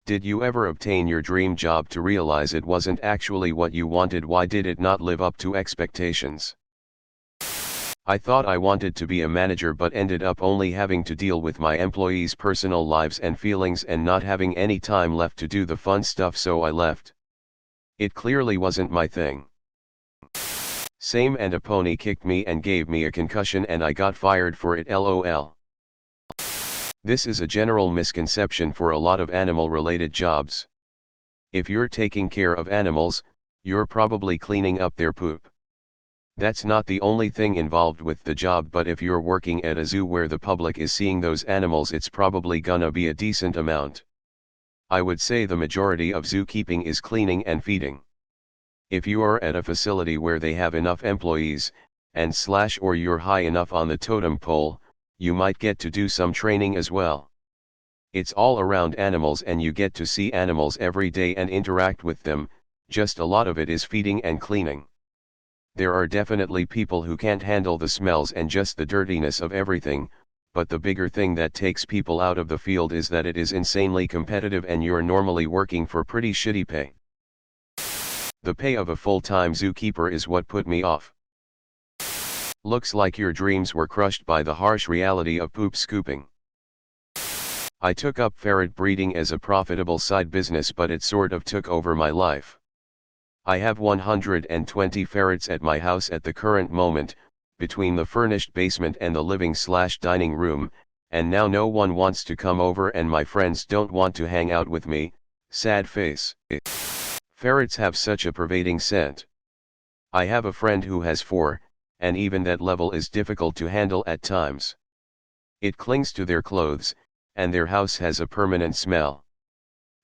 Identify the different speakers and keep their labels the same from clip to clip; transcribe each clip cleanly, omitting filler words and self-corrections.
Speaker 1: Did you ever obtain your dream job to realize it wasn't actually what you wanted? Why did it not live up to expectations? I thought I wanted to be a manager but ended up only having to deal with my employees' personal lives and feelings and not having any time left to do the fun stuff, so I left. It clearly wasn't my thing. Same, and a pony kicked me and gave me a concussion and I got fired for it, lol. This is a general misconception for a lot of animal-related jobs. If you're taking care of animals, you're probably cleaning up their poop. That's not the only thing involved with the job, but if you're working at a zoo where the public is seeing those animals, it's probably gonna be a decent amount. I would say the majority of zookeeping is cleaning and feeding. If you are at a facility where they have enough employees, or you're high enough on the totem pole, you might get to do some training as well. It's all around animals and you get to see animals every day and interact with them, just a lot of it is feeding and cleaning. There are definitely people who can't handle the smells and just the dirtiness of everything, but the bigger thing that takes people out of the field is that it is insanely competitive and you're normally working for pretty shitty pay. The pay of a full-time zookeeper is what put me off. Looks like your dreams were crushed by the harsh reality of poop scooping. I took up ferret breeding as a profitable side business, but it sort of took over my life. I have 120 ferrets at my house at the current moment, between the furnished basement and the living/dining room, and now no one wants to come over and my friends don't want to hang out with me, sad face. Ferrets have such a pervading scent. I have a friend who has 4, and even that level is difficult to handle at times. It clings to their clothes, and their house has a permanent smell.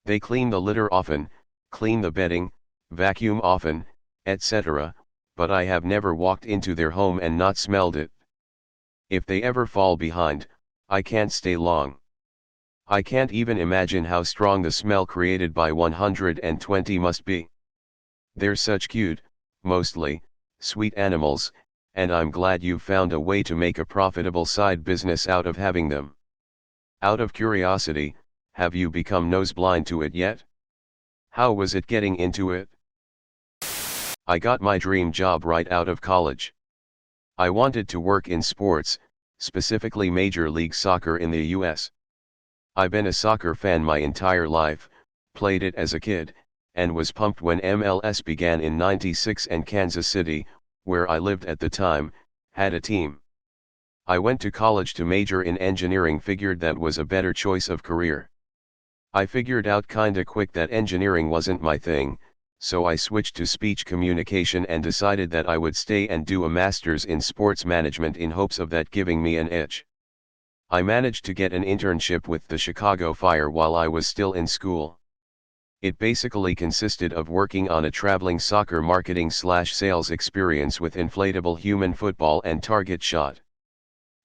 Speaker 1: They clean the litter often, clean the bedding, vacuum often, etc., but I have never walked into their home and not smelled it. If they ever fall behind, I can't stay long. I can't even imagine how strong the smell created by 120 must be. They're such cute, mostly, sweet animals, and I'm glad you've found a way to make a profitable side business out of having them. Out of curiosity, have you become noseblind to it yet? How was it getting into it? I got my dream job right out of college. I wanted to work in sports, specifically Major League Soccer in the US. I've been a soccer fan my entire life, played it as a kid, and was pumped when MLS began in '96 and Kansas City, where I lived at the time, had a team. I went to college to major in engineering, figured that was a better choice of career. I figured out kinda quick that engineering wasn't my thing, so I switched to speech communication and decided that I would stay and do a master's in sports management in hopes of that giving me an edge. I managed to get an internship with the Chicago Fire while I was still in school. It basically consisted of working on a traveling soccer marketing/sales experience with inflatable human football and target shot.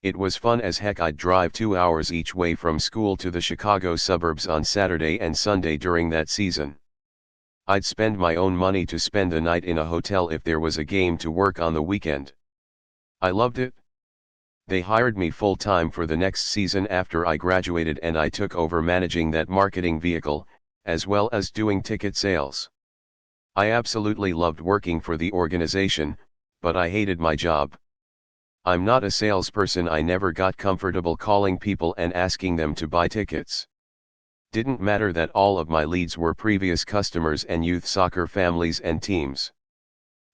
Speaker 1: It was fun as heck. I'd drive 2 hours each way from school to the Chicago suburbs on Saturday and Sunday during that season. I'd spend my own money to spend the night in a hotel if there was a game to work on the weekend. I loved it. They hired me full-time for the next season after I graduated, and I took over managing that marketing vehicle, as well as doing ticket sales. I absolutely loved working for the organization, but I hated my job. I'm not a salesperson. I never got comfortable calling people and asking them to buy tickets. Didn't matter that all of my leads were previous customers and youth soccer families and teams.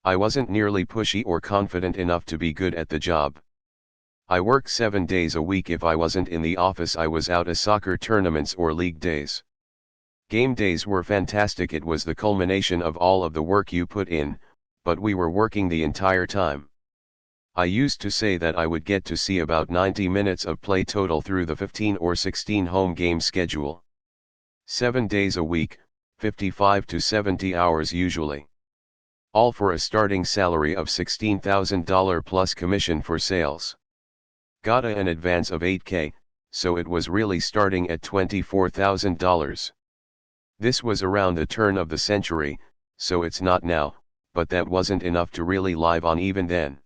Speaker 1: I wasn't nearly pushy or confident enough to be good at the job. I worked 7 days a week. If I wasn't in the office, I was out at soccer tournaments or league days. Game days were fantastic. It was the culmination of all of the work you put in, but we were working the entire time. I used to say that I would get to see about 90 minutes of play total through the 15 or 16 home game schedule. 7 days a week, 55 to 70 hours usually. All for a starting salary of $16,000 plus commission for sales. Got an advance of $8,000, so it was really starting at $24,000. This was around the turn of the century, so it's not now, but that wasn't enough to really live on even then.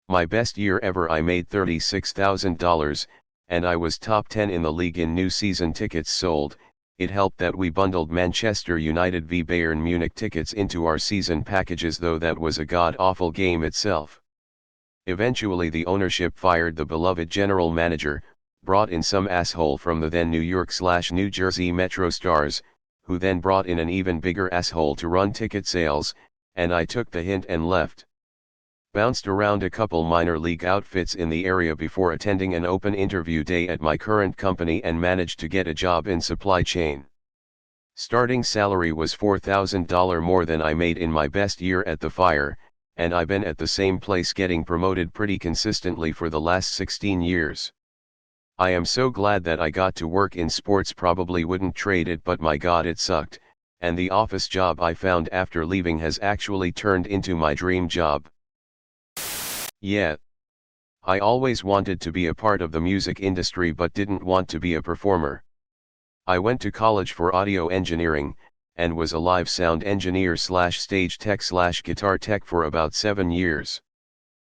Speaker 1: My best year ever, I made $36,000, and I was top 10 in the league in new season tickets sold, it helped that we bundled Manchester United v Bayern Munich tickets into our season packages, though that was a god-awful game itself. Eventually the ownership fired the beloved general manager, brought in some asshole from the then New York/New Jersey Metro Stars, who then brought in an even bigger asshole to run ticket sales, and I took the hint and left. Bounced around a couple minor league outfits in the area before attending an open interview day at my current company and managed to get a job in supply chain. Starting salary was $4,000 more than I made in my best year at the Fire, and I've been at the same place getting promoted pretty consistently for the last 16 years. I am so glad that I got to work in sports, probably wouldn't trade it, but my god it sucked, and the office job I found after leaving has actually turned into my dream job. Yeah. I always wanted to be a part of the music industry but didn't want to be a performer. I went to college for audio engineering, and was a live sound engineer/stage tech/guitar tech for about 7 years.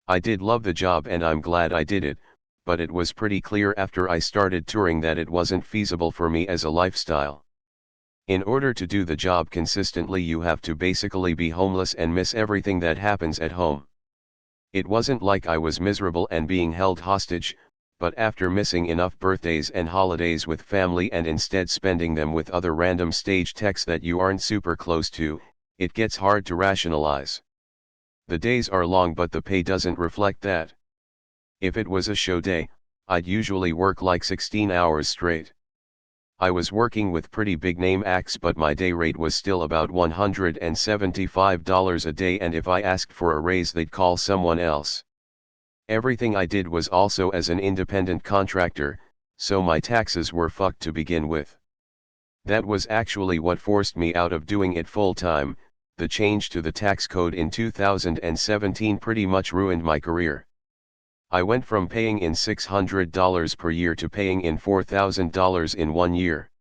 Speaker 1: I did love the job and I'm glad I did it, but it was pretty clear after I started touring that it wasn't feasible for me as a lifestyle. In order to do the job consistently, you have to basically be homeless and miss everything that happens at home. It wasn't like I was miserable and being held hostage, but after missing enough birthdays and holidays with family and instead spending them with other random stage techs that you aren't super close to, it gets hard to rationalize. The days are long but the pay doesn't reflect that. If it was a show day, I'd usually work like 16 hours straight. I was working with pretty big name acts, but my day rate was still about $175 a day, and if I asked for a raise they'd call someone else. Everything I did was also as an independent contractor, so my taxes were fucked to begin with. That was actually what forced me out of doing it full time. The change to the tax code in 2017 pretty much ruined my career. I went from paying in $600 per year to paying in $4,000 in 1 year.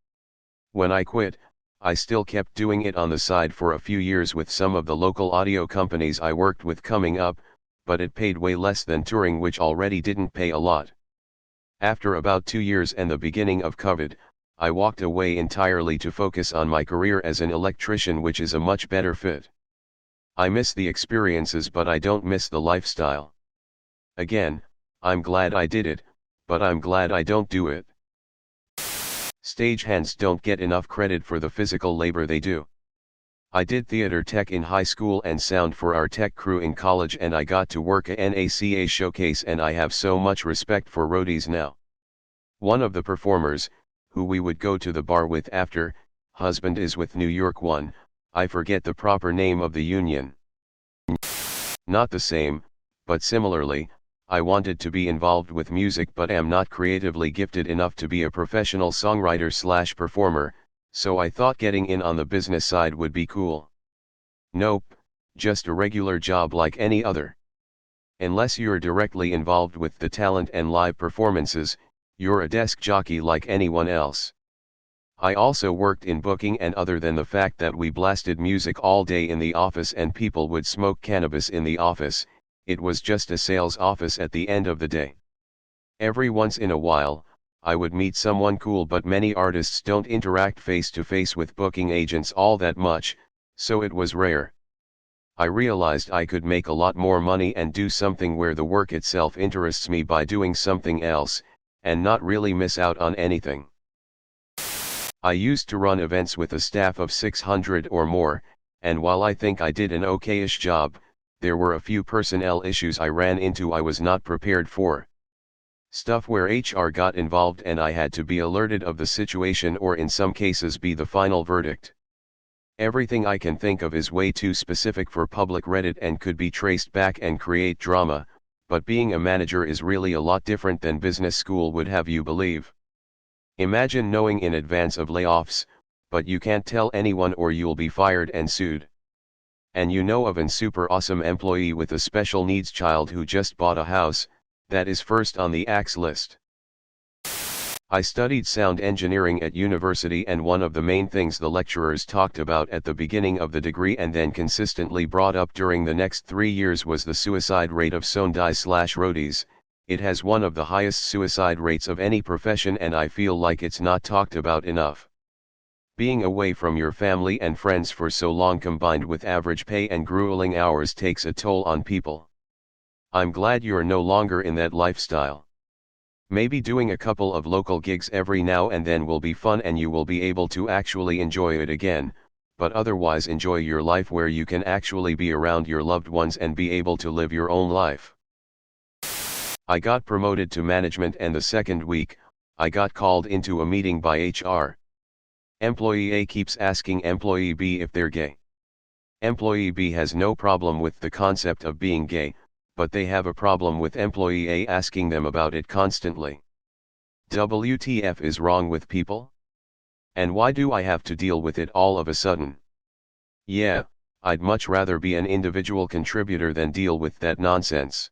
Speaker 1: When I quit, I still kept doing it on the side for a few years with some of the local audio companies I worked with coming up, but it paid way less than touring, which already didn't pay a lot. After about 2 years and the beginning of COVID, I walked away entirely to focus on my career as an electrician, which is a much better fit. I miss the experiences but I don't miss the lifestyle. Again, I'm glad I did it, but I'm glad I don't do it. Stagehands don't get enough credit for the physical labor they do. I did theater tech in high school and sound for our tech crew in college, and I got to work at NACA showcase, and I have so much respect for roadies now. One of the performers, who we would go to the bar with after, husband is with New York One, I forget the proper name of the union. Not the same, but similarly, I wanted to be involved with music but am not creatively gifted enough to be a professional songwriter/performer, so I thought getting in on the business side would be cool. Nope, just a regular job like any other. Unless you're directly involved with the talent and live performances, you're a desk jockey like anyone else. I also worked in booking, and other than the fact that we blasted music all day in the office and people would smoke cannabis in the office, it was just a sales office at the end of the day. Every once in a while, I would meet someone cool, but many artists don't interact face to face with booking agents all that much, so it was rare. I realized I could make a lot more money and do something where the work itself interests me by doing something else, and not really miss out on anything. I used to run events with a staff of 600 or more, and while I think I did an okayish job, there were a few personnel issues I ran into I was not prepared for. Stuff where HR got involved and I had to be alerted of the situation, or in some cases be the final verdict. Everything I can think of is way too specific for public Reddit and could be traced back and create drama, but being a manager is really a lot different than business school would have you believe. Imagine knowing in advance of layoffs, but you can't tell anyone or you'll be fired and sued. And you know of an super awesome employee with a special needs child who just bought a house, that is first on the axe list. I studied sound engineering at university, and one of the main things the lecturers talked about at the beginning of the degree and then consistently brought up during the next 3 years was the suicide rate of soundis/roadies. It has one of the highest suicide rates of any profession, and I feel like it's not talked about enough. Being away from your family and friends for so long combined with average pay and grueling hours takes a toll on people. I'm glad you're no longer in that lifestyle. Maybe doing a couple of local gigs every now and then will be fun and you will be able to actually enjoy it again, but otherwise enjoy your life where you can actually be around your loved ones and be able to live your own life. I got promoted to management and the second week, I got called into a meeting by HR. Employee A keeps asking Employee B if they're gay. Employee B has no problem with the concept of being gay, but they have a problem with Employee A asking them about it constantly. WTF is wrong with people? And why do I have to deal with it all of a sudden? Yeah, I'd much rather be an individual contributor than deal with that nonsense.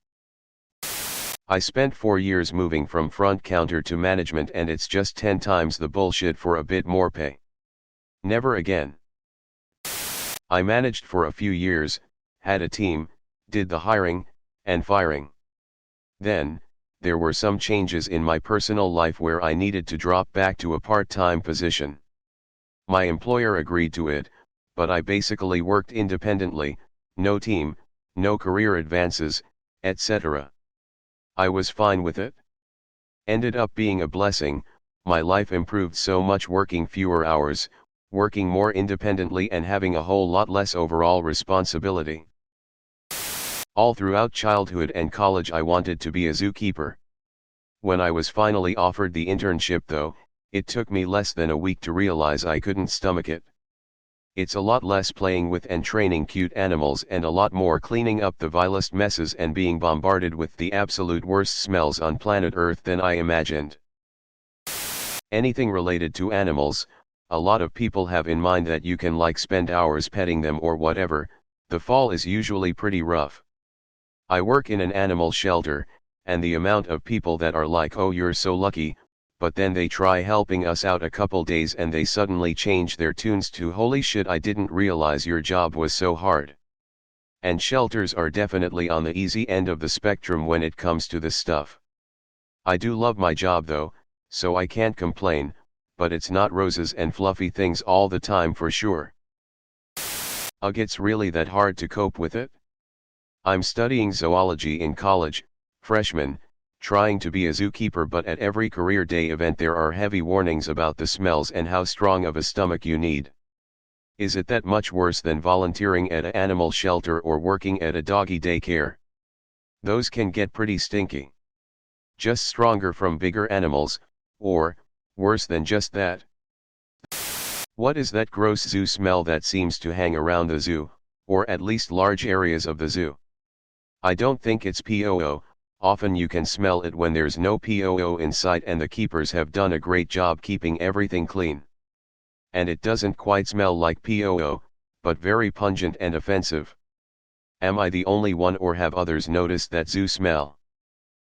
Speaker 1: I spent 4 years moving from front counter to management and it's just 10 times the bullshit for a bit more pay. Never again. I managed for a few years, had a team, did the hiring, and firing. Then, there were some changes in my personal life where I needed to drop back to a part-time position. My employer agreed to it, but I basically worked independently, no team, no career advances, etc. I was fine with it. Ended up being a blessing, my life improved so much working fewer hours, working more independently and having a whole lot less overall responsibility. All throughout childhood and college I wanted to be a zookeeper. When I was finally offered the internship though, it took me less than a week to realize I couldn't stomach it. It's a lot less playing with and training cute animals and a lot more cleaning up the vilest messes and being bombarded with the absolute worst smells on planet Earth than I imagined. Anything related to animals, a lot of people have in mind that you can spend hours petting them or whatever, the fall is usually pretty rough. I work in an animal shelter, and the amount of people that are like, oh you're so lucky, but then they try helping us out a couple days and they suddenly change their tunes to holy shit I didn't realize your job was so hard. And shelters are definitely on the easy end of the spectrum when it comes to this stuff. I do love my job though, so I can't complain, but it's not roses and fluffy things all the time for sure. Ugh, it's really that hard to cope with it? I'm studying zoology in college, freshman, trying to be a zookeeper, but at every career day event there are heavy warnings about the smells and how strong of a stomach you need. Is it that much worse than volunteering at an animal shelter or working at a doggy daycare? Those can get pretty stinky. Just stronger from bigger animals, or, worse than just that. What is that gross zoo smell that seems to hang around the zoo, or at least large areas of the zoo? I don't think it's POO. Often you can smell it when there's no POO in sight and the keepers have done a great job keeping everything clean. And it doesn't quite smell like POO, but very pungent and offensive. Am I the only one or have others noticed that zoo smell?